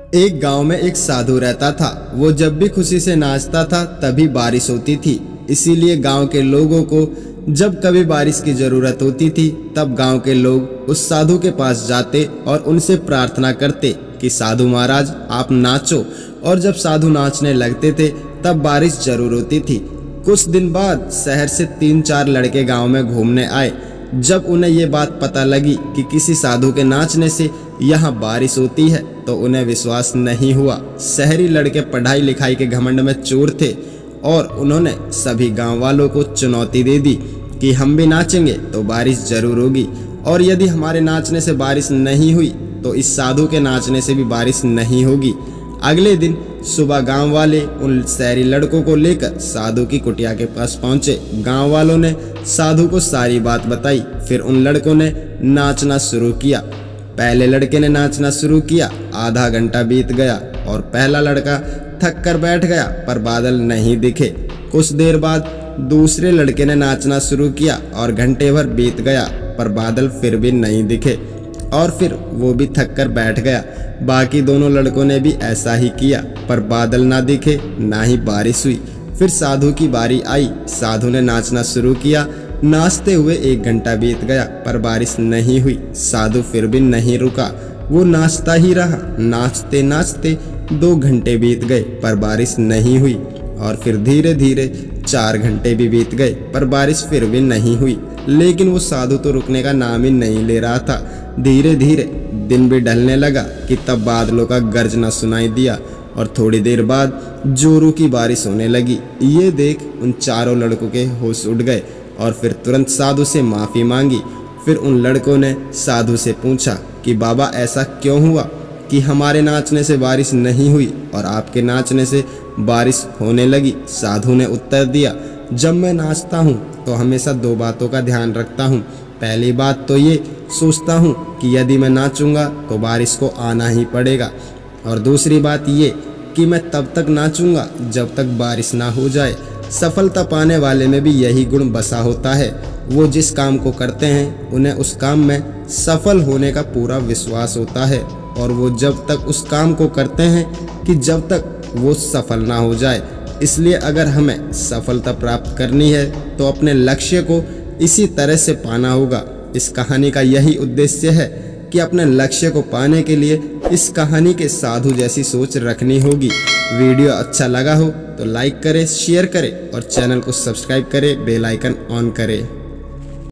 एक गांव में एक साधु रहता था। वो जब भी खुशी से नाचता था तभी बारिश होती थी। इसीलिए गांव के लोगों को जब कभी बारिश की जरूरत होती थी तब गांव के लोग उस साधु के पास जाते और उनसे प्रार्थना करते कि साधु महाराज आप नाचो। और जब साधु नाचने लगते थे तब बारिश जरूर होती थी। कुछ दिन बाद शहर से 3-4 लड़के गांव में घूमने आए। जब उन्हें ये बात पता लगी कि किसी साधु के नाचने से यहाँ बारिश होती है तो उन्हें विश्वास नहीं हुआ। शहरी लड़के पढ़ाई लिखाई के घमंड में चोर थे और उन्होंने सभी गांव वालों को चुनौती दे दी कि हम भी नाचेंगे तो बारिश जरूर होगी, और यदि हमारे नाचने से बारिश नहीं हुई तो इस साधु के नाचने से भी बारिश नहीं होगी। अगले दिन सुबह गांव वाले उन शहरी लड़कों को लेकर साधु की कुटिया के पास पहुंचे। गांव वालों ने साधु को सारी बात बताई। फिर उन लड़कों ने नाचना शुरू किया। पहले लड़के ने नाचना शुरू किया। आधा घंटा बीत गया और पहला लड़का थक कर बैठ गया पर बादल नहीं दिखे। कुछ देर बाद दूसरे लड़के ने नाचना शुरू किया और घंटे भर बीत गया पर बादल फिर भी नहीं दिखे और फिर वो भी थक कर बैठ गया। बाकी दोनों लड़कों ने भी ऐसा ही किया पर बादल ना दिखे ना ही बारिश हुई। फिर साधु की बारी आई। साधु ने नाचना शुरू किया। नाचते हुए 1 घंटा बीत गया पर बारिश नहीं हुई। साधु फिर भी नहीं रुका, वो नाचता ही रहा। नाचते नाचते 2 घंटे बीत गए पर बारिश नहीं हुई और फिर धीरे धीरे 4 घंटे भी बीत गए पर बारिश फिर भी नहीं हुई। लेकिन वो साधु तो रुकने का नाम ही नहीं ले रहा था। धीरे धीरे दिन भी ढलने लगा कि तब बादलों का गर्जना सुनाई दिया और थोड़ी देर बाद जोरों की बारिश होने लगी। ये देख उन चारों लड़कों के होश उड़ गए और फिर तुरंत साधु से माफ़ी मांगी। फिर उन लड़कों ने साधु से पूछा कि बाबा ऐसा क्यों हुआ कि हमारे नाचने से बारिश नहीं हुई और आपके नाचने से बारिश होने लगी। साधु ने उत्तर दिया, जब मैं नाचता हूँ तो हमेशा 2 बातों का ध्यान रखता हूँ। पहली बात तो ये सोचता हूँ कि यदि मैं नाचूंगा तो बारिश को आना ही पड़ेगा, और दूसरी बात ये कि मैं तब तक नाचूंगा जब तक बारिश ना हो जाए। सफलता पाने वाले में भी यही गुण बसा होता है। वो जिस काम को करते हैं उन्हें उस काम में सफल होने का पूरा विश्वास होता है, और वो जब तक उस काम को करते हैं कि जब तक वो सफल ना हो जाए। इसलिए अगर हमें सफलता प्राप्त करनी है तो अपने लक्ष्य को इसी तरह से पाना होगा। इस कहानी का यही उद्देश्य है कि अपने लक्ष्य को पाने के लिए इस कहानी के साधु जैसी सोच रखनी होगी। वीडियो अच्छा लगा हो तो लाइक करें, शेयर करें और चैनल को सब्सक्राइब करें, बेल आइकन ऑन करें।